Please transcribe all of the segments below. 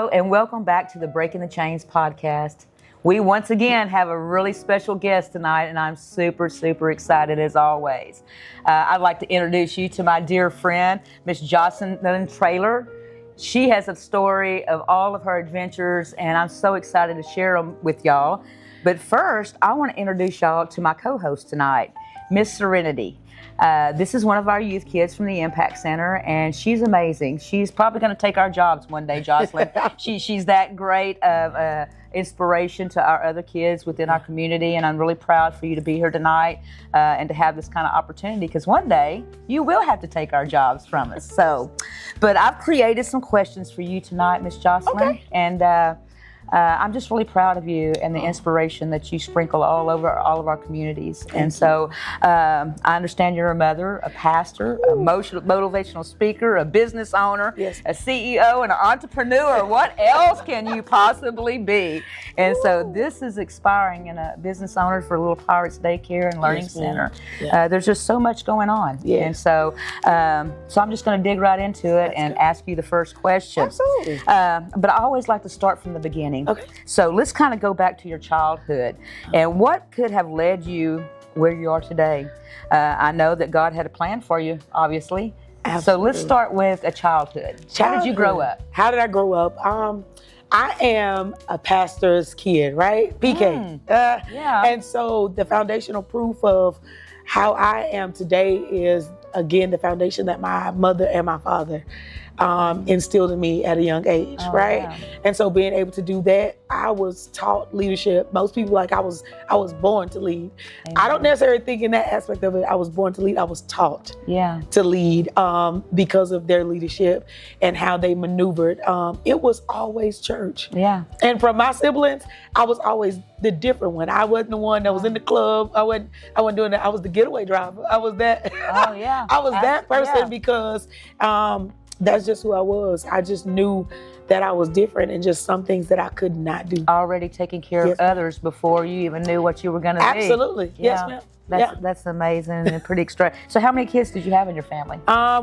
Hello and welcome back to the Breaking the Chains podcast. We once again have a really special guest tonight, and I'm super, super excited as always. I'd like to introduce you to my dear friend, Miss Jocelyn Darden Traylor. She has a story of all of her adventures, and I'm so excited to share them with y'all. But first, I want to introduce y'all to my co-host tonight, Miss Serenity. This is one of our youth kids from the Impact Center, and she's amazing. She's probably going to take our jobs one day, Jocelyn. She's that great of inspiration to our other kids within our community, and I'm really proud for you to be here tonight and to have this kind of opportunity, because one day you will have to take our jobs from us. But I've created some questions for you tonight, Miss Jocelyn, and I'm just really proud of you and the inspiration that you sprinkle all over all of our communities. And so I understand you're a mother, a pastor, a motivational speaker, a business owner, a CEO, and an entrepreneur. What else can you possibly be? And so this is inspiring, and a business owner for Little Pirates Daycare and Learning Center. There's just so much going on. And so I'm just going to dig right into it and ask you the first question. Absolutely. But I always like to start from the beginning. Okay. So let's kind of go back to your childhood and what could have led you where you are today. I know that God had a plan for you, obviously. Absolutely. So let's start with a childhood. How did you grow up? How did I grow up? I am a pastor's kid, right? PK. And so the foundational proof of how I am today is, again, the foundation that my mother and my father instilled in me at a young age, right? Yeah. And so being able to do that, I was taught leadership. Most people I was born to lead. Amen. I don't necessarily think in that aspect of it, I was born to lead. I was taught to lead because of their leadership and how they maneuvered. It was always church. Yeah. And from my siblings, I was always the different one. I wasn't the one that was in the club. I wasn't doing that. I was the getaway driver. I was that. Oh yeah. I was that person because that's just who I was. I just knew that I was different and just some things that I could not do. Already taking care of others before you even knew what you were going to be. Absolutely. Yes, ma'am. That's amazing and pretty extra. So how many kids did you have in your family?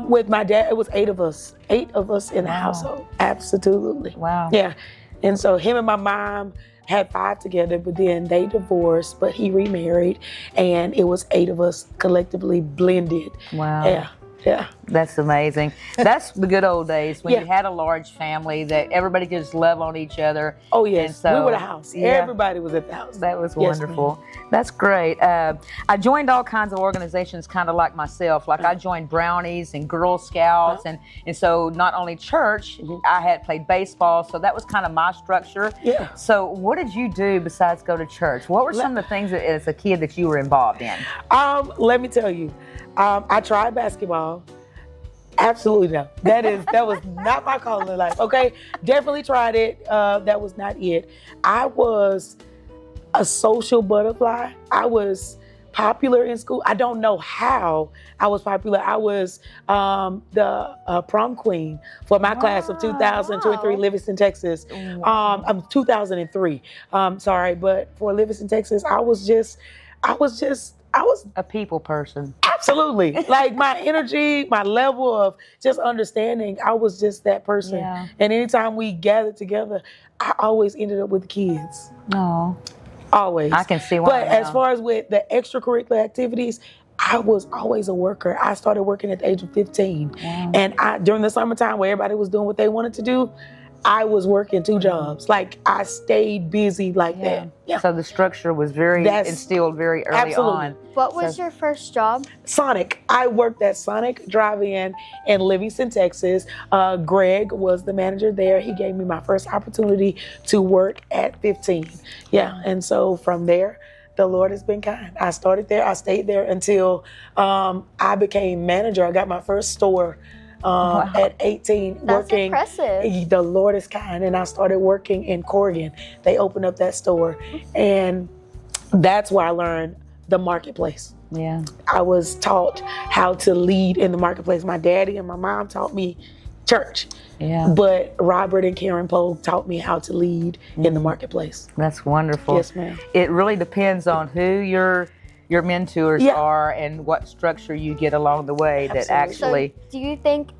With my dad, it was 8 of us. 8 of us in the household. Absolutely. Wow. Yeah. And so him and my mom had 5 together, but then they divorced, but he remarried, and it was 8 of us collectively blended. Wow. Yeah. Yeah. That's amazing. That's the good old days when you had a large family that everybody could just love on each other. Oh, yes. And so, we were the house. Everybody was at the house. That was wonderful. That's great. I joined all kinds of organizations kind of like myself. Like I joined Brownies and Girl Scouts. And so not only church, I had played baseball. So that was kind of my structure. Yeah. So what did you do besides go to church? What were some of the things that, as a kid that you were involved in? Let me tell you. I tried basketball. Absolutely not. That was not my calling in life. Okay, definitely tried it. That was not it. I was a social butterfly. I was popular in school. I don't know how I was popular. I was the prom queen for my class of 2023, Livingston, Texas. I'm 2003. Sorry, but for Livingston, Texas, I was a people person. Absolutely. Like my energy, my level of just understanding, I was just that person. Yeah. And anytime we gathered together, I always ended up with the kids. No. Always. I can see why. But as far as with the extracurricular activities, I was always a worker. I started working at the age of 15. Wow. And during the summertime where everybody was doing what they wanted to do, I was working 2 jobs. Like I stayed busy like that. Yeah. So the structure was instilled very early on. What was your first job? Sonic. I worked at Sonic Drive-In in Livingston, Texas. Greg was the manager there. He gave me my first opportunity to work at 15. Yeah. And so from there, the Lord has been kind. I started there. I stayed there until I became manager. I got my first store at 18. That's working. Impressive. The Lord is kind. And I started working in Corrigan. They opened up that store. And that's where I learned the marketplace. Yeah. I was taught how to lead in the marketplace. My daddy and my mom taught me church. Yeah. But Robert and Karen Polk taught me how to lead in the marketplace. That's wonderful. Yes, ma'am. It really depends on who your mentors are and what structure you get along the way. Absolutely. So do you think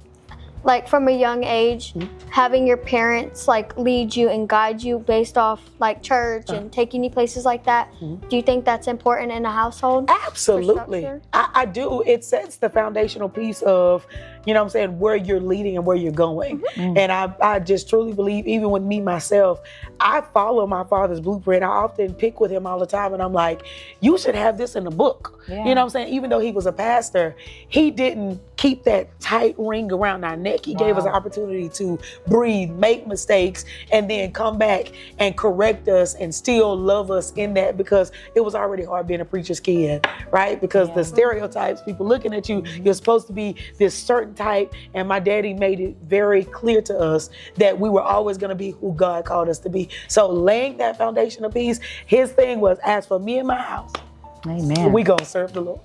like from a young age, having your parents like lead you and guide you based off like church and taking you places like that, do you think that's important in a household? Absolutely. I do. It sets the foundational piece of, you know what I'm saying, where you're leading and where you're going. And I just truly believe, even with me myself, I follow my father's blueprint. I often pick with him all the time, and I'm like, you should have this in the book. You know what I'm saying? Even though he was a pastor, he didn't keep that tight ring around our neck. He gave us an opportunity to breathe, make mistakes, and then come back and correct us and still love us in that, because it was already hard being a preacher's kid, right? Because the stereotypes, people looking at you, you're supposed to be this certain type, and my daddy made it very clear to us that we were always going to be who God called us to be. So laying that foundation of peace, his thing was, as for me and my house, we gonna serve the Lord.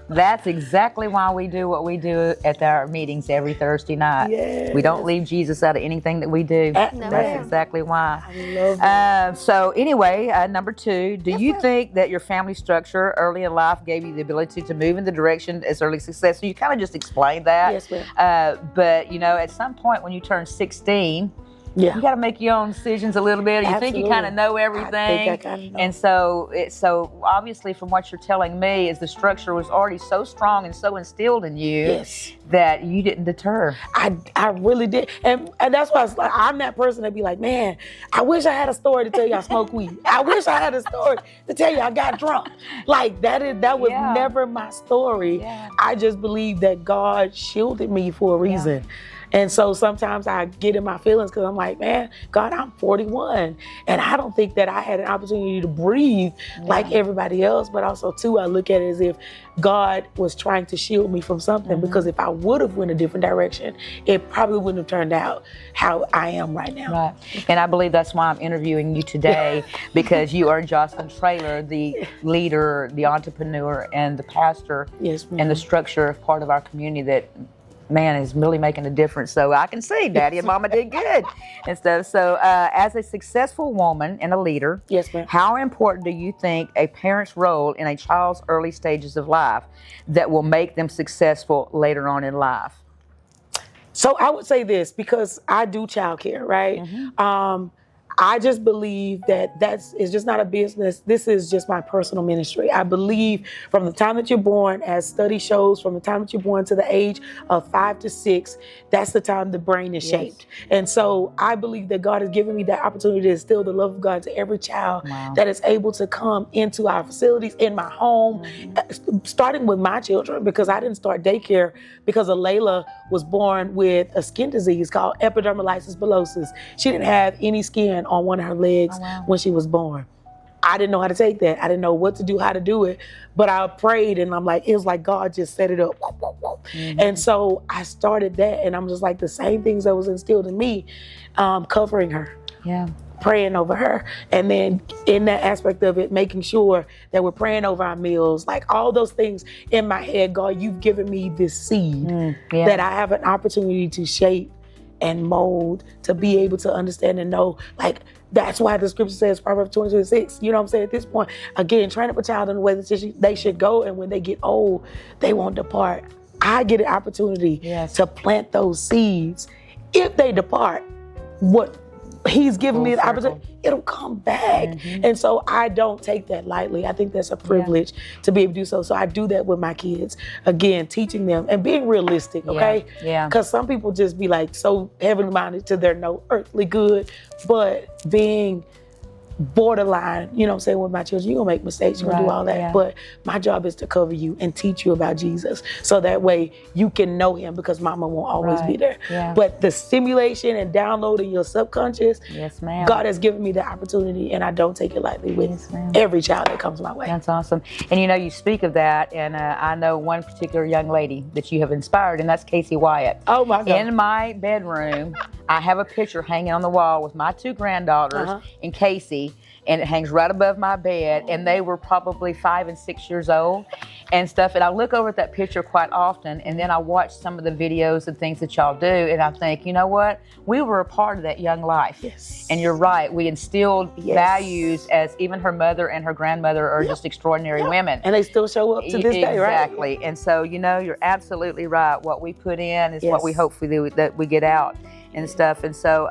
That's exactly why we do what we do at our meetings every Thursday night. We don't leave Jesus out of anything that we do. That's exactly why. I love that. So anyway, number 2, do you think that your family structure early in life gave you the ability to move in the direction as early success? So you kind of just explained that. Yes, ma'am. But you know, at some point when you turn 16, you got to make your own decisions a little bit. You think you kind of know everything. I think I kind of know. And so obviously from what you're telling me is the structure was already so strong and so instilled in you that you didn't deter. I really did. And that's why I was like, I'm that person that be like, man, I wish I had a story to tell you I smoke weed. I wish I had a story to tell you I got drunk. Like that was never my story. I just believe that God shielded me for a reason. And so sometimes I get in my feelings because I'm like, man, God, I'm 41. And I don't think that I had an opportunity to breathe like everybody else. But also, too, I look at it as if God was trying to shield me from something. Because if I would have went a different direction, it probably wouldn't have turned out how I am right now. Right. And I believe that's why I'm interviewing you today, because you are Jocelyn Traylor, the leader, the entrepreneur, and the pastor, and the structure of part of our community that, man, is really making a difference. So I can see Daddy and Mama did good and stuff. So as a successful woman and a leader, how important do you think a parent's role in a child's early stages of life that will make them successful later on in life? So I would say this, because I do childcare, right? I just believe that it's just not a business. This is just my personal ministry. I believe from the time that you're born, as study shows, from the time that you're born to the age of 5 to 6, that's the time the brain is shaped. And so I believe that God has given me that opportunity to instill the love of God to every child that is able to come into our facilities, in my home, starting with my children, because I didn't start daycare because Layla was born with a skin disease called epidermolysis bullosa. She didn't have any skin on one of her legs when she was born. I didn't know how to take that. I didn't know what to do, how to do it. But I prayed, and I'm like, it was like God just set it up. And so I started that, and I'm just like, the same things that was instilled in me, covering her. Praying over her. And then in that aspect of it, making sure that we're praying over our meals, like all those things in my head. God, you've given me this seed that I have an opportunity to shape and mold, to be able to understand and know. Like, that's why the scripture says, Proverbs 20:26, you know what I'm saying? At this point, again, train up a child in the way that they should go, and when they get old, they won't depart. I get an opportunity to plant those seeds. If they depart, what He's given me the opportunity, it'll come back. And so I don't take that lightly. I think that's a privilege to be able to do so. So I do that with my kids. Again, teaching them and being realistic, okay? Because some people just be like so heavenly minded to their no earthly good, but being borderline, you know what I'm saying, with my children, you're gonna make mistakes, you're gonna do all that. But my job is to cover you and teach you about Jesus. So that way you can know him, because mama won't always be there. But the stimulation and downloading your subconscious, God has given me the opportunity, and I don't take it lightly with every child that comes my way. That's awesome. And you know, you speak of that, and I know one particular young lady that you have inspired, and that's Casey Wyatt. Oh my God. In my bedroom, I have a picture hanging on the wall with my 2 granddaughters and Casey. and it hangs right above my bed. And they were probably 5 and 6 years old and stuff. And I look over at that picture quite often, and then I watch some of the videos and things that y'all do, and I think, you know what? We were a part of that young life. Yes. And you're right. We instilled values, as even her mother and her grandmother are just extraordinary women. And they still show up to this day, right? Exactly. And so, you know, you're absolutely right. What we put in is what we hopefully that we get out and stuff. And so,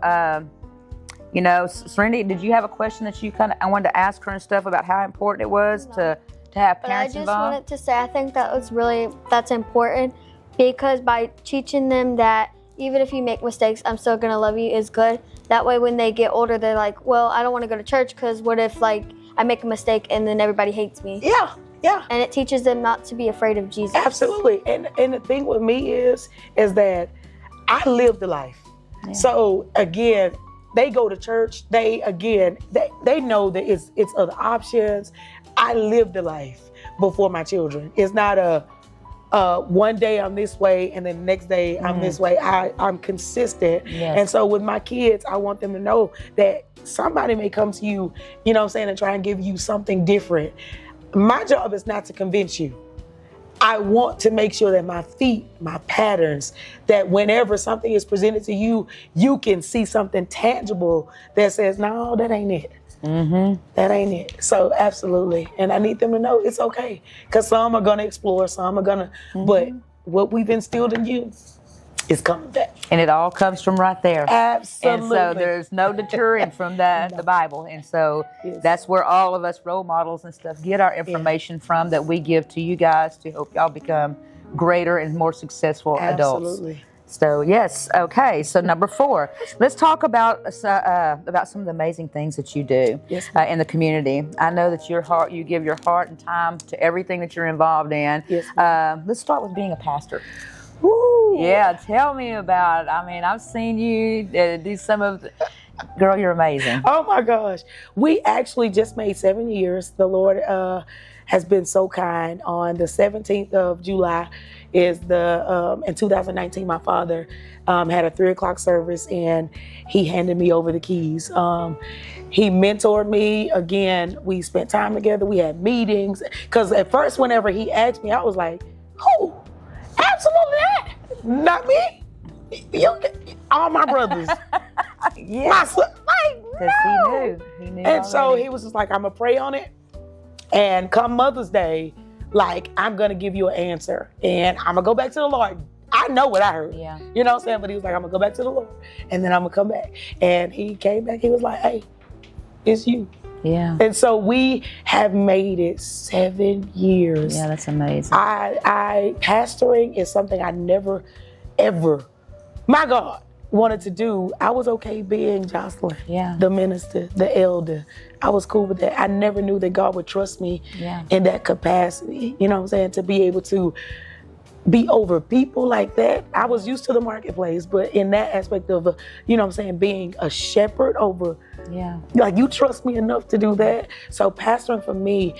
you know, Serenity, did you have a question that you I wanted to ask her and stuff about how important it was to have parents involved? I just wanted to say, I think that's important, because by teaching them that even if you make mistakes, I'm still gonna love you is good. That way when they get older, they're like, well, I don't want to go to church because what if like I make a mistake and then everybody hates me? Yeah. And it teaches them not to be afraid of Jesus. Absolutely. And the thing with me is that I live the life. Yeah. So again, they go to church. They know that it's other options. I live the life before my children. It's not a one day I'm this way and then the next day I'm this way. I'm consistent. Yes. And so with my kids, I want them to know that somebody may come to you, you know what I'm saying, and try and give you something different. My job is not to convince you. I want to make sure that my patterns, that whenever something is presented to you, you can see something tangible that says, no, that ain't it. Mm-hmm. That ain't it. So absolutely. And I need them to know it's okay. Because some are going to explore, some are going to, but what we've instilled in you is coming back. And it all comes from right there. Absolutely. And so there's no deterring from that, the Bible. And so that's where all of us role models and stuff get our information from, that we give to you guys to help y'all become greater and more successful adults. Absolutely. So yes, okay. So number 4, let's talk about some of the amazing things that you do in the community. I know that you give your heart and time to everything that you're involved in. Yes. Let's start with being a pastor. Woo. Yeah, tell me about it. I mean, I've seen you do some of the... Girl, you're amazing. Oh my gosh. We actually just made 7 years. The Lord has been so kind. On the 17th of July is in 2019, my father had a 3:00 service, and he handed me over the keys. He mentored me. Again, we spent time together. We had meetings. Because at first, whenever he asked me, I was like, who? Absolutely not. Not me. All my brothers. My son. Like, no. He knew. And so he was just like, I'm going to pray on it. And come Mother's Day, like, I'm going to give you an answer. And I'm going to go back to the Lord. I know what I heard. Yeah. You know what I'm saying? But he was like, I'm going to go back to the Lord. And then I'm going to come back. And he came back. He was like, hey, it's you. Yeah. And so we have made it 7 years. Yeah, that's amazing. Pastoring is something I never, ever, my God, wanted to do. I was okay being Jocelyn, the minister, the elder. I was cool with that. I never knew that God would trust me in that capacity. You know what I'm saying? To be able to be over people like that. I was used to the marketplace, but in that aspect of, you know what I'm saying, being a shepherd over, like, you trust me enough to do that. So pastoring for me,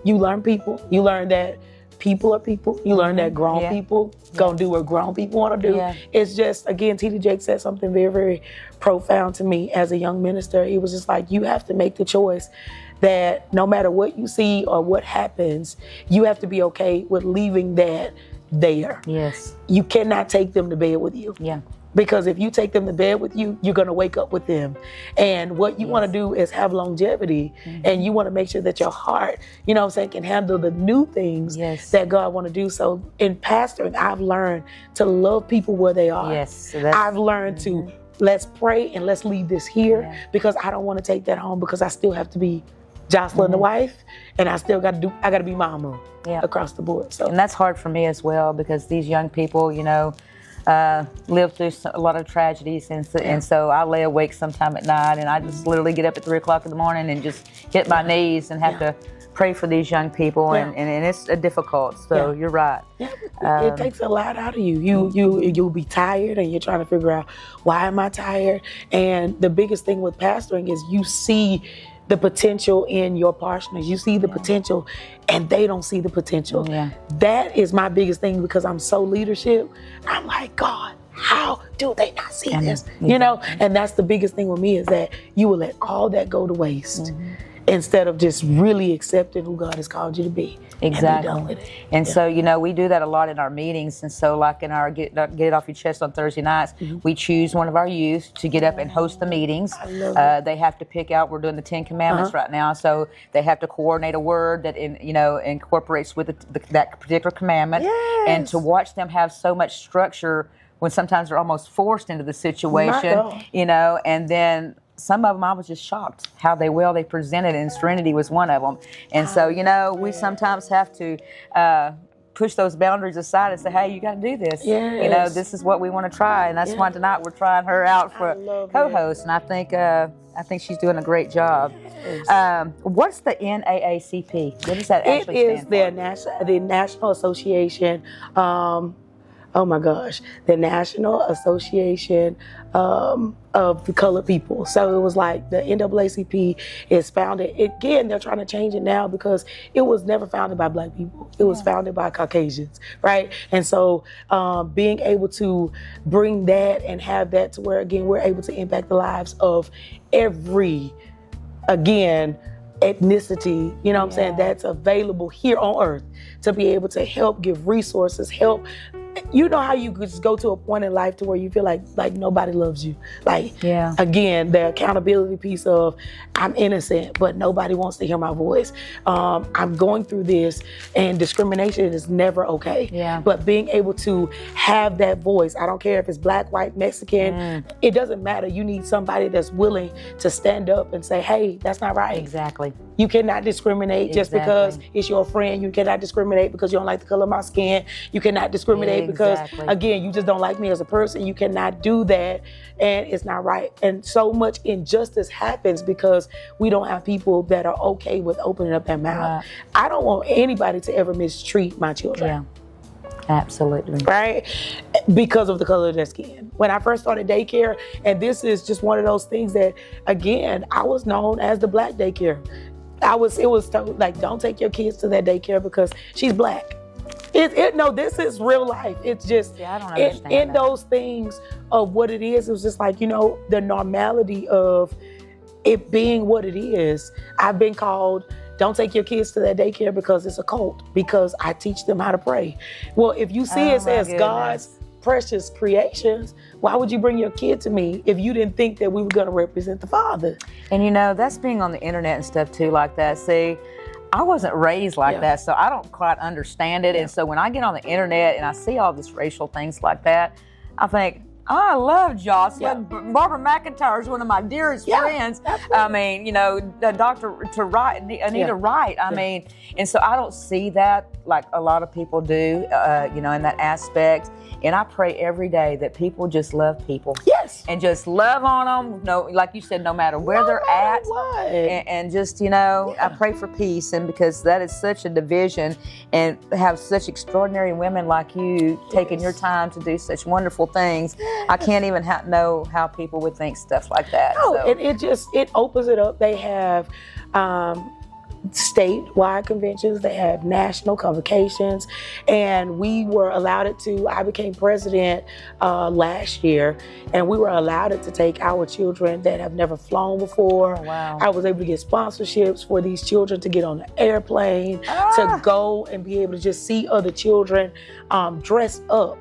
you learn people. You learn that people are people. You learn that grown people gonna do what grown people want to do. Yeah. It's just, again, T.D. Jakes said something very, very profound to me as a young minister. He was just like, you have to make the choice that no matter what you see or what happens, you have to be okay with leaving that there. Yes. You cannot take them to bed with you. Yeah. Because if you take them to bed with you, you're going to wake up with them. And what you want to do is have longevity. And you want to make sure that your heart, you know what I'm saying, can handle the new things that God want to do. So in pastoring, I've learned to love people where they are. Yes. So I've learned to let's pray and let's leave this here because I don't want to take that home because I still have to be Jocelyn, the wife, and I still got to be mama across the board. So. And that's hard for me as well because these young people, you know, live through a lot of tragedies, and so I lay awake sometime at night, and I just literally get up at 3:00 in the morning and just hit my knees and have to pray for these young people, and it's difficult. So you're right. Yeah, it takes a lot out of you. You'll be tired, and you're trying to figure out why am I tired. And the biggest thing with pastoring is you see the potential in your partners. You see the potential and they don't see the potential. Yeah. That is my biggest thing because I'm so leadership. I'm like, God, how do they not see this? You know, and that's the biggest thing with me is that you will let all that go to waste instead of just really accepting who God has called you to be. Exactly. And so, you know, we do that a lot in our meetings. And so like in our Get It Off Your Chest on Thursday nights, we choose one of our youth to get up and host the meetings. They have to pick out, we're doing the 10 Commandments right now. So they have to coordinate a word that, incorporates with that particular commandment. And to watch them have so much structure when sometimes they're almost forced into the situation, and then some of them I was just shocked how they presented, and Serenity was one of them. And so, we sometimes have to push those boundaries aside and say, hey, you got to do this. This is what we want to try. And that's why tonight we're trying her out for co-host. And I think she's doing a great job. What's the NAACP? What does that actually stand for? It is the National Association, the National Association of the Colored People. So it was like the NAACP is founded. Again, they're trying to change it now because it was never founded by Black people. It was founded by Caucasians, right? And so being able to bring that and have that to where, again, we're able to impact the lives of every, ethnicity, that's available here on earth to be able to help, give resources, help. You know how you could just go to a point in life to where you feel like nobody loves you. Again, the accountability piece of I'm innocent, but nobody wants to hear my voice. I'm going through this, and discrimination is never okay. But being able to have that voice, I don't care if it's Black, white, Mexican, it doesn't matter. You need somebody that's willing to stand up and say, hey, that's not right. Exactly. You cannot discriminate just because it's your friend. You cannot discriminate because you don't like the color of my skin. You cannot discriminate because, again, you just don't like me as a person. You cannot do that, and it's not right. And so much injustice happens because we don't have people that are okay with opening up their mouth. I don't want anybody to ever mistreat my children. Absolutely. Right? Because of the color of their skin. When I first started daycare, and this is just one of those things that, again, I was known as the Black daycare. It was told, like, don't take your kids to that daycare because she's Black. No, this is real life. It's just, I don't understand in those things of what it is, it was just like, the normality of it being what it is. I've been called, don't take your kids to that daycare because it's a cult, because I teach them how to pray. Well, if you see us as God's precious creations, why would you bring your kid to me if you didn't think that we were going to represent the Father? And that's being on the internet and stuff too like that. See, I wasn't raised like that, so I don't quite understand it. And so when I get on the internet and I see all this racial things like that, I think, I love Jocelyn. Barbara McIntyre is one of my dearest friends. Absolutely. Dr. Anita Wright. And so I don't see that like a lot of people do, in that aspect. And I pray every day that people just love people. Yes. And just love on them. Like you said, no matter where they're at. And just, I pray for peace. And because that is such a division, and have such extraordinary women like you taking your time to do such wonderful things. I can't even know how people would think stuff like that. No, it opens it up. They have statewide conventions, they have national convocations, and we were allowed it to. I became president last year, and we were allowed it to take our children that have never flown before. Oh, wow. I was able to get sponsorships for these children to get on the airplane, to go and be able to just see other children dressed up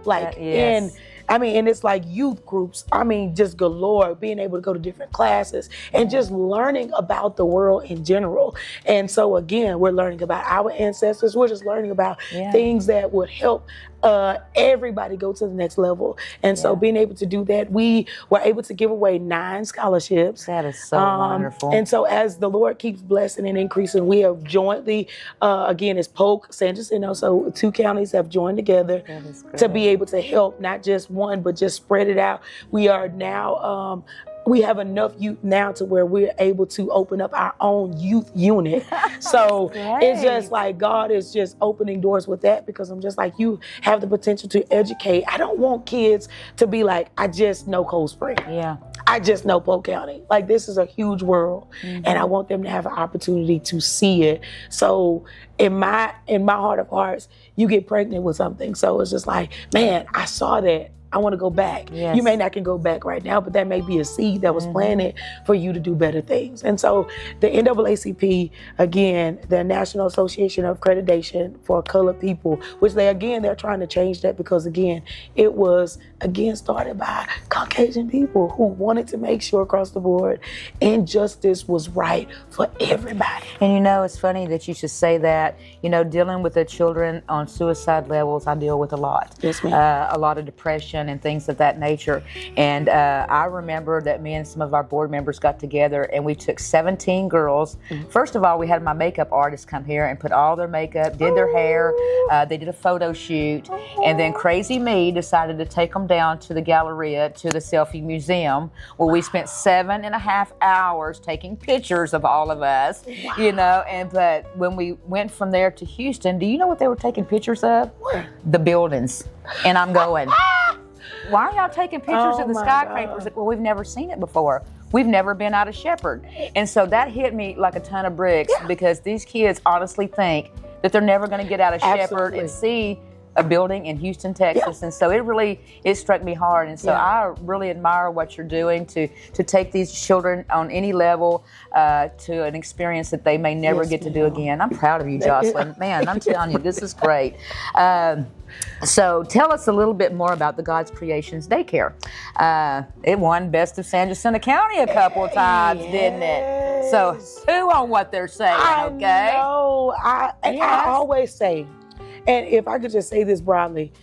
and it's like youth groups, just galore, being able to go to different classes and just learning about the world in general. And so again, we're learning about our ancestors. We're just learning about things that would help everybody go to the next level. And so being able to do that, we were able to give away 9 scholarships. That is so wonderful. And so as the Lord keeps blessing and increasing, we have jointly, again, it's Polk, San Jacinto, so 2 counties have joined together to be able to help not just one, but just spread it out. We are now, we have enough youth now to where we're able to open up our own youth unit. So it's just like God is just opening doors with that, because I'm just like, you have the potential to educate. I don't want kids to be like, I just know Cold Spring. I just know Polk County. Like, this is a huge world, and I want them to have an opportunity to see it. So in my heart of hearts, you get pregnant with something. So it's just like, man, I saw that. I want to go back. Yes. You may not can go back right now, but that may be a seed that was planted for you to do better things. And so the NAACP, again, the National Association of Accreditation for Colored People, which they're trying to change that because, again, it was, started by Caucasian people who wanted to make sure across the board injustice was right for everybody. And it's funny that you should say that. Dealing with the children on suicide levels, I deal with a lot. Yes, ma'am. A lot of depression and things of that nature. And I remember that me and some of our board members got together and we took 17 girls. First of all, we had my makeup artist come here and put all their makeup, did their hair, they did a photo shoot, and then crazy me decided to take them down to the Galilee, to the selfie museum, where we spent 7.5 hours taking pictures of all of us. But when we went from there to Houston, do you know what they were taking pictures of? What? The buildings. And I'm going, why are y'all taking pictures of the skyscrapers? God. Well, we've never seen it before. We've never been out of Shepherd. And so that hit me like a ton of bricks because these kids honestly think that they're never going to get out of Shepherd and see a building in Houston, Texas. And so it struck me hard. And so I really admire what you're doing to take these children on any level to an experience that they may never get to do again. I'm proud of you, Jocelyn. Man, I'm telling you, this is great. So tell us a little bit more about the God's Creations Daycare. It won Best of Jacinto County a couple of times, didn't it? So who on what they're saying, okay? I know. I always say, and if I could just say this broadly,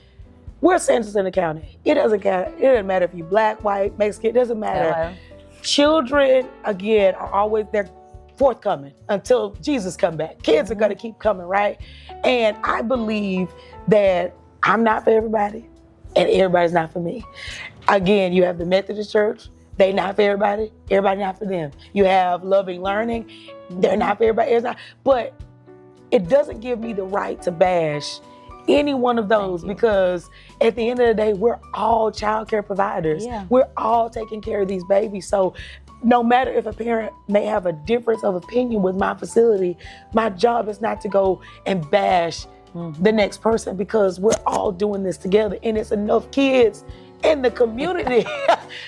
we're San Jacinto County. It doesn't matter if you're black, white, Mexican, it doesn't matter. Hello. Children, again, are always, they're forthcoming until Jesus come back. Kids are gonna keep coming, right? And I believe that I'm not for everybody and everybody's not for me. Again, you have the Methodist Church, they not for everybody not for them. You have Loving Learning, they're not for everybody, it's not. But it doesn't give me the right to bash any one of those because at the end of the day, we're all child care providers. Yeah. We're all taking care of these babies. So no matter if a parent may have a difference of opinion with my facility, my job is not to go and bash the next person because we're all doing this together and it's enough kids in the community.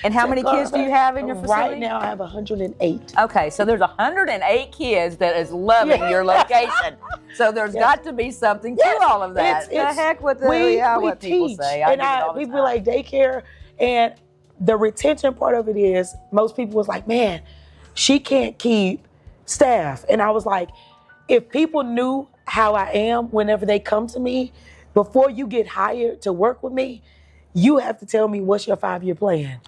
And how many kids do you have in your facility? Right now I have 108. Okay, so there's 108 kids that is loving your location. So there's got to be something to all of that. The heck with what people say. People like daycare, and the retention part of it is most people was like, man, she can't keep staff. And I was like, if people knew how I am whenever they come to me, before you get hired to work with me, you have to tell me what's your 5-year plan.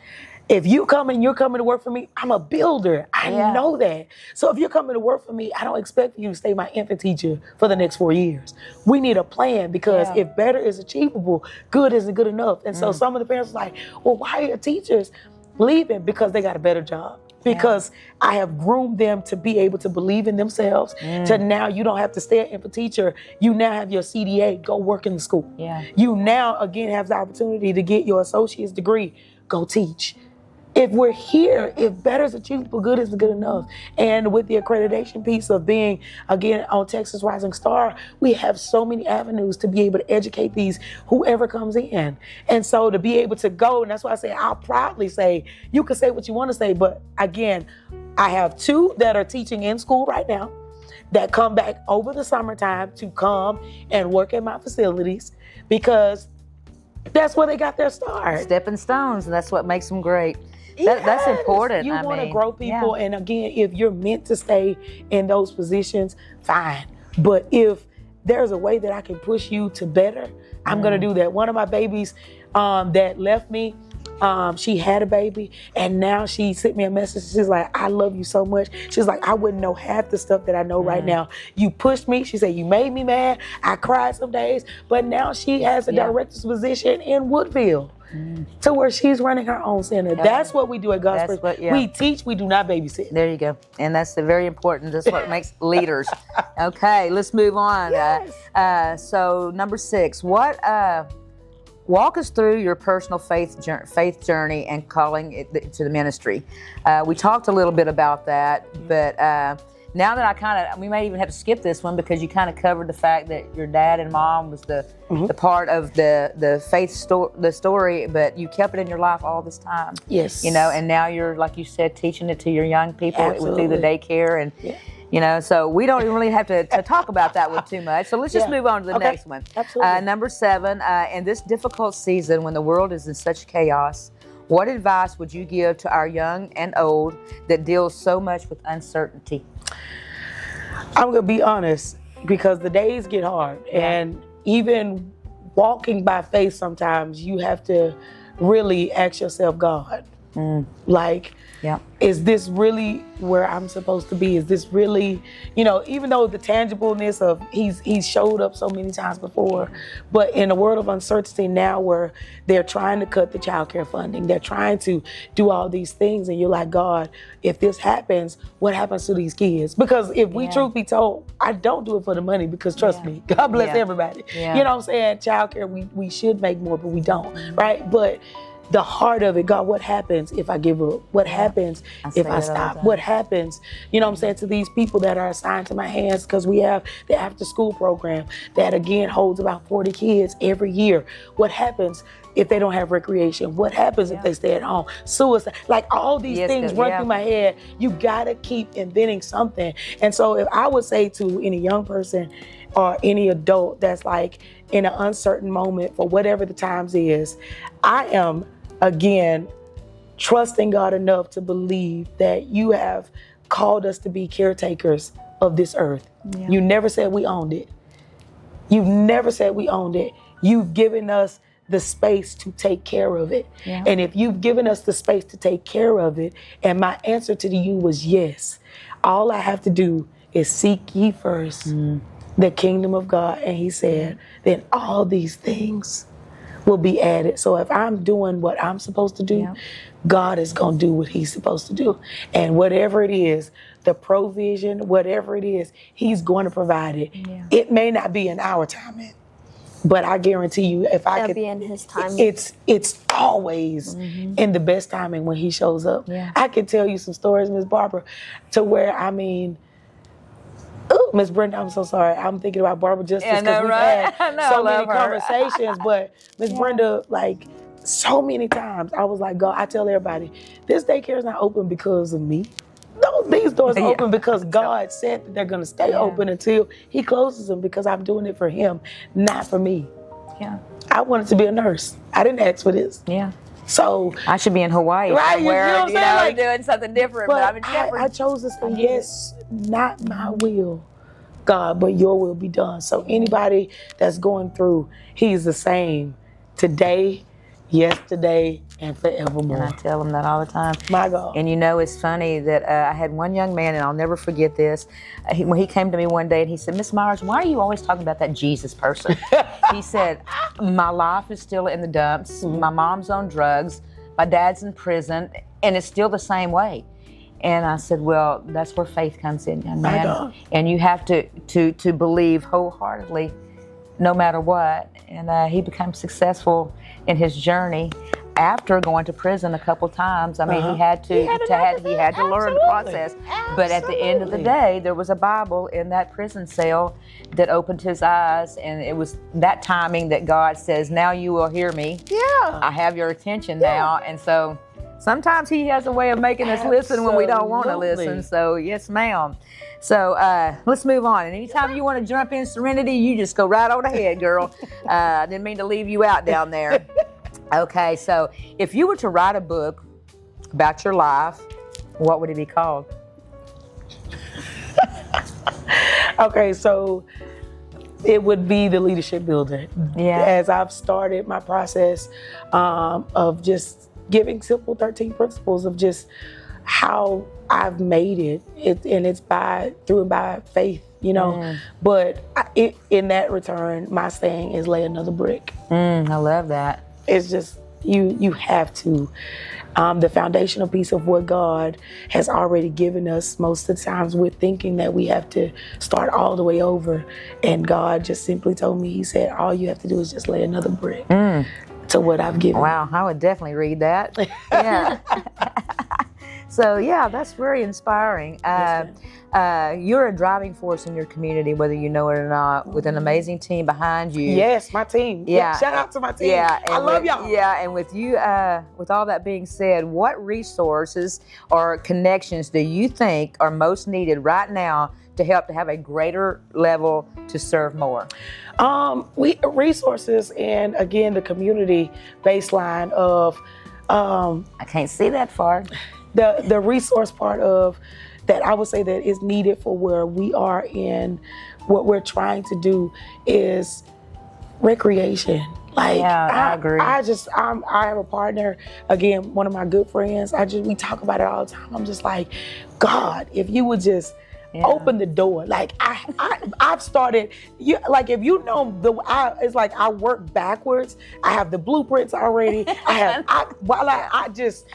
If you're coming to work for me, I'm a builder. I know that. So if you're coming to work for me, I don't expect you to stay my infant teacher for the next 4 years. We need a plan because if better is achievable, good isn't good enough. And so some of the parents are like, well, why are your teachers leaving? Because they got a better job. Because I have groomed them to be able to believe in themselves. To now you don't have to stay an infant teacher. You now have your CDA, go work in the school. You now again have the opportunity to get your associate's degree, go teach. If we're here, if better is achievable, good isn't good enough. And with the accreditation piece of being, again, on Texas Rising Star, we have so many avenues to be able to educate these, whoever comes in. And so to be able to go, and that's why I say, I'll proudly say, you can say what you want to say, but again, I have 2 that are teaching in school right now that come back over the summertime to come and work at my facilities because that's where they got their start. Stepping stones, and that's what makes them great. That's important. You want to grow people, and again, if you're meant to stay in those positions, fine. But if there's a way that I can push you to better, I'm gonna do that. One of my babies that left me, she had a baby, and now she sent me a message. She's like, I love you so much. She's like, I wouldn't know half the stuff that I know right now. You pushed me. She said, you made me mad. I cried some days, but now she has a director's position in Woodville. To where she's running her own center. That's what we do at God's First. We teach, we do not babysit. There you go. And that's very important. That's what makes leaders. Okay, let's move on. So number 6, walk us through your personal faith journey and calling it to the ministry. We talked a little bit about that, but now that we may even have to skip this one because you kind of covered the fact that your dad and mom was the part of the faith story, but you kept it in your life all this time. Yes. You know, and now you're, like you said, teaching it to your young people through the daycare and. Yeah. You know, so we don't even really have to talk about that one too much. So let's just move on to the next one. Absolutely. Number 7, in this difficult season when the world is in such chaos, what advice would you give to our young and old that deals so much with uncertainty? I'm going to be honest, because the days get hard. And even walking by faith sometimes, you have to really ask yourself, God, like, is this really where I'm supposed to be? Is this really, you know, even though the tangibleness of he's showed up so many times before, but in a world of uncertainty now where they're trying to cut the child care funding, they're trying to do all these things, and you're like, God, if this happens, what happens to these kids? Because if we truth be told, I don't do it for the money, because trust me, God bless everybody. You know what I'm saying? Child care, we should make more, but we don't, right? But the heart of it, God, what happens if I give up? What happens if I stop? What happens, you know what I'm saying, to these people that are assigned to my hands? Because we have the after school program that again holds about 40 kids every year. What happens if they don't have recreation? What happens if they stay at home? Suicide, like all these things run through my head. You gotta keep inventing something. And so if I would say to any young person or any adult that's like in an uncertain moment for whatever the times is, I am again, trusting God enough to believe that you have called us to be caretakers of this earth. You never said we owned it. You never said we owned it. You've given us the space to take care of it. And if you've given us the space to take care of it, and my answer to you was yes, all I have to do is seek ye first the kingdom of God. And he said, then all these things will be added. So if I'm doing what I'm supposed to do, God is going to do what he's supposed to do. And whatever it is, the provision, whatever it is, he's going to provide it. It may not be in our timing, but I guarantee you, if I could, be in his time. It's always in the best timing when he shows up. I can tell you some stories, Miss Barbara, to where, I mean, oh, Miss Brenda, I'm so sorry. I'm thinking about Barbara Justice because we've had so many conversations. But Miss Brenda, like so many times, I was like, God, I tell everybody, this daycare is not open because of me. These doors are open because God said that they're going to stay open until he closes them, because I'm doing it for him, not for me. I wanted to be a nurse. I didn't ask for this. So I should be in Hawaii somewhere, you know like, doing something different. But I'm in I chose to say, yes, not my will, God, but your will be done. So anybody that's going through, he's the same today, yesterday, and forevermore. And I tell them that all the time. My God. And you know, it's funny that I had one young man, and I'll never forget this. When he came to me one day and he said, Miss Myers, why are you always talking about that Jesus person? He said, my life is still in the dumps. My mom's on drugs. My dad's in prison. And it's still the same way. And I said, well, that's where faith comes in, young man. My God. And you have to believe wholeheartedly no matter what. And he became successful in his journey after going to prison a couple times. I mean, he had to learn the process. But at the end of the day, there was a Bible in that prison cell that opened his eyes, and it was that timing that God says, now you will hear me. I have your attention now. And so sometimes he has a way of making us listen when we don't want to listen. So yes, ma'am. So let's move on. And anytime you want to jump in Serenity, you just go right on ahead, girl. I didn't mean to leave you out down there. Okay, so if you were to write a book about your life, what would it be called? Okay, so it would be The Leadership Builder. As I've started my process of just giving simple 13 principles of just how I've made it. And it's through and by faith, you know. But in that return, my saying is lay another brick. I love that. It's just, you have to. The foundational piece of what God has already given us, most of the times we're thinking that we have to start all the way over. And God just simply told me, he said, all you have to do is just lay another brick to what I've given. Wow, I would definitely read that. Yeah. So yeah, that's very inspiring. You're a driving force in your community, whether you know it or not, with an amazing team behind you. Yes, my team. Yeah. Shout out to my team. Yeah, I love y'all. Yeah, and with you, with all that being said, what resources or connections do you think are most needed right now to help to have a greater level to serve more? Resources, and again, the community baseline of I can't see that far. The resource part of that, I would say that is needed for where we are in what we're trying to do is recreation. Like, I agree. I have a partner, again, one of my good friends. We talk about it all the time. I'm just like, God, if you would just open the door. Like I've started. Like if you know it's like I work backwards. I have the blueprints already. I just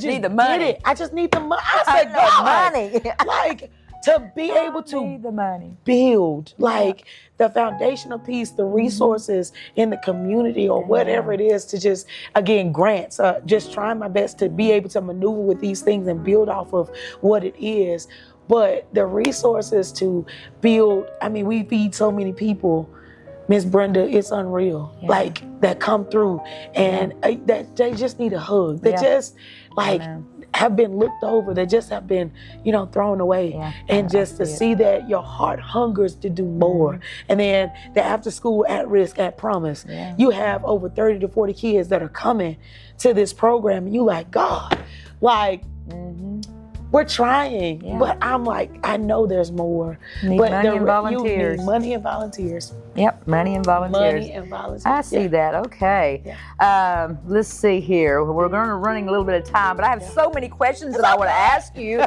need the money. Did it. I just need the money. I said, God, money. like to be able to the money. Build like the foundational piece, the resources in the community or whatever it is to just, again, grants, just trying my best to be able to maneuver with these things and build off of what it is. But the resources to build, I mean, we feed so many people, Miss Brenda, it's unreal. Yeah. Like that come through and that they just need a hug. They just like have been looked over. They just have been, thrown away. Yeah. And just to see that your heart hungers to do more. And then the after school at risk, at promise, you have over 30 to 40 kids that are coming to this program and you like, God, like, we're trying, but I'm like, I know there's more. Money and volunteers. You need money and volunteers. Yep, money and volunteers. Money and volunteers. I see that. Okay. Yeah. Let's see here. We're running a little bit of time, but I have so many questions that I want to ask you.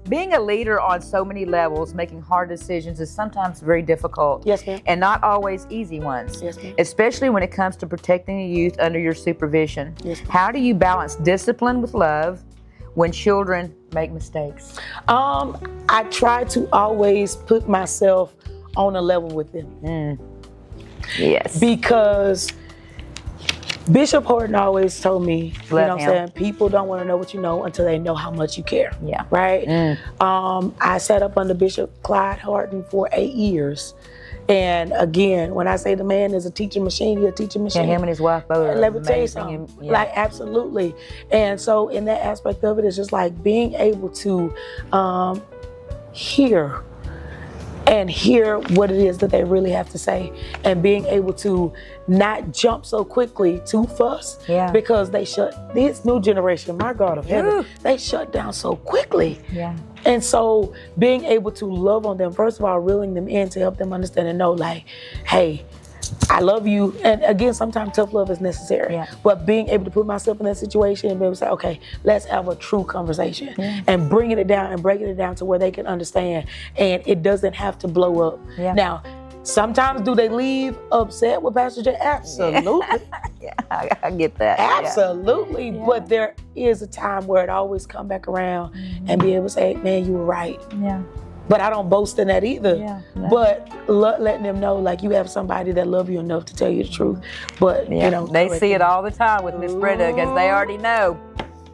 Being a leader on so many levels, making hard decisions is sometimes very difficult. Yes, ma'am. And not always easy ones. Yes, ma'am. Especially when it comes to protecting the youth under your supervision. Yes, ma'am. How do you balance discipline with love when children make mistakes? I try to always put myself on a level with them. Yes. Because Bishop Horton always told me, people don't want to know what you know until they know how much you care. Yeah. Right? I sat up under Bishop Clyde Horton for 8 years. And again, when I say the man is a teaching machine, he's a teaching machine. Yeah, him and his wife both. Let me tell you something. Like, absolutely. And so in that aspect of it, it's just like being able to hear what it is that they really have to say, and being able to not jump so quickly to fuss, because this new generation, my God of heaven, they shut down so quickly. Yeah. And so being able to love on them, first of all, reeling them in to help them understand and know, like, hey, I love you. And again, sometimes tough love is necessary. Yeah. But being able to put myself in that situation and be able to say, okay, let's have a true conversation and bringing it down and breaking it down to where they can understand. And it doesn't have to blow up. Yeah. Now, sometimes do they leave upset with Pastor J? Absolutely. I get that. Absolutely. Yeah. But there is a time where it always come back around and be able to say, man, you were right. Yeah. But I don't boast in that either. Yeah, no. But letting them know, like, you have somebody that love you enough to tell you the truth. But, they see it all the time with Miss Brenda because they already know.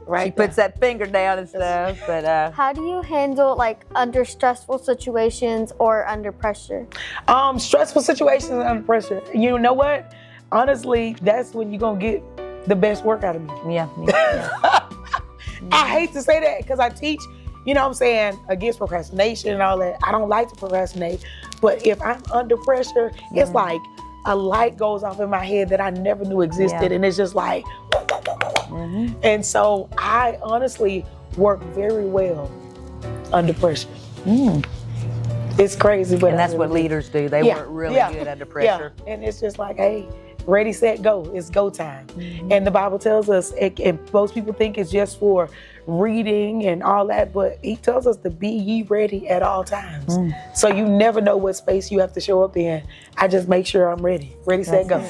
Right. She puts that finger down and stuff. But how do you handle, like, under stressful situations or under pressure? Stressful situations and under pressure. You know what? Honestly, that's when you're going to get the best work out of me. Yeah. I hate to say that because I teach, against procrastination and all that. I don't like to procrastinate. But if I'm under pressure, it's like a light goes off in my head that I never knew existed. And it's just like, and so I honestly work very well under pressure. It's crazy. But and that's what leaders do. They work really good under pressure. Yeah. And it's just like, hey, ready, set, go. It's go time. And the Bible tells us, and most people think it's just for reading and all that, but he tells us to be ye ready at all times. So you never know what space you have to show up in. I just make sure I'm ready. Ready, set, go.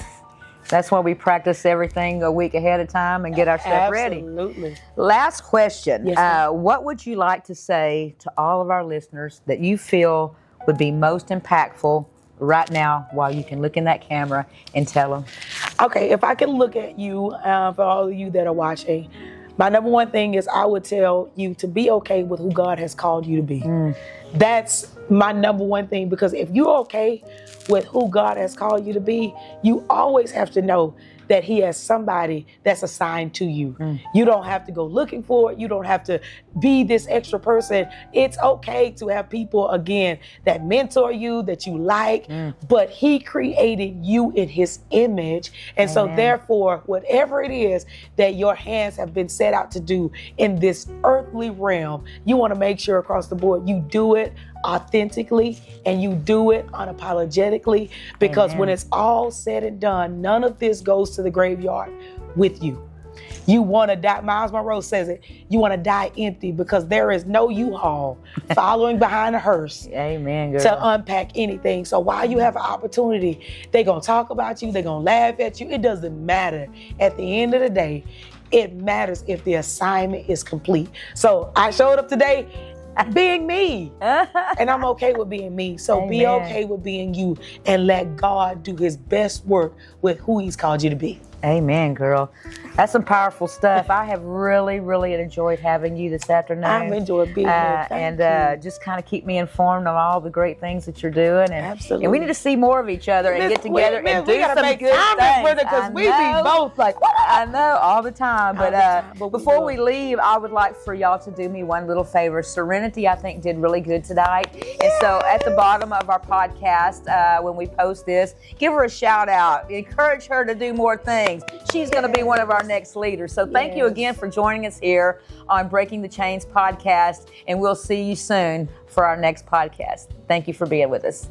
That's why we practice everything a week ahead of time and get our stuff ready. Absolutely. Last question. Yes, what would you like to say to all of our listeners that you feel would be most impactful right now while you can look in that camera and tell them? Okay, if I can look at you, for all of you that are watching, My number one thing is I would tell you to be okay with who God has called you to be. That's my number one thing, because if you're okay with who God has called you to be, you always have to know that he has somebody that's assigned to you. You don't have to go looking for it. You don't have to be this extra person. It's okay to have people, again, that mentor you, that you like, but he created you in his image. And so therefore, whatever it is that your hands have been set out to do in this earthly realm, you want to make sure across the board you do it authentically and you do it unapologetically, because when it's all said and done, none of this goes to the graveyard with you. You want to die, Miles Monroe says it, you want to die empty, because there is no U-Haul following behind a hearse Amen, girl. to unpack anything. So while you have an opportunity, they're going to talk about you, they're going to laugh at you. It doesn't matter. At the end of the day, it matters if the assignment is complete. So I showed up today being me, and I'm okay with being me. So be okay with being you, and let God do his best work with who he's called you to be. Amen, girl. That's some powerful stuff. I have really, really enjoyed having you this afternoon. I've enjoyed being here. Thank you. Just kind of keep me informed of all the great things that you're doing. And, Absolutely. And we need to see more of each other and get together and do some make good time things. with it, because we be both like, what? I know, all the time. But before we will. leave, I would like for y'all to do me one little favor. Serenity, I think, did really good tonight. And so at the bottom of our podcast, when we post this, give her a shout out. Encourage her to do more things. She's going to be one of our next leaders. So thank you again for joining us here on Breaking the Chains podcast. And we'll see you soon for our next podcast. Thank you for being with us.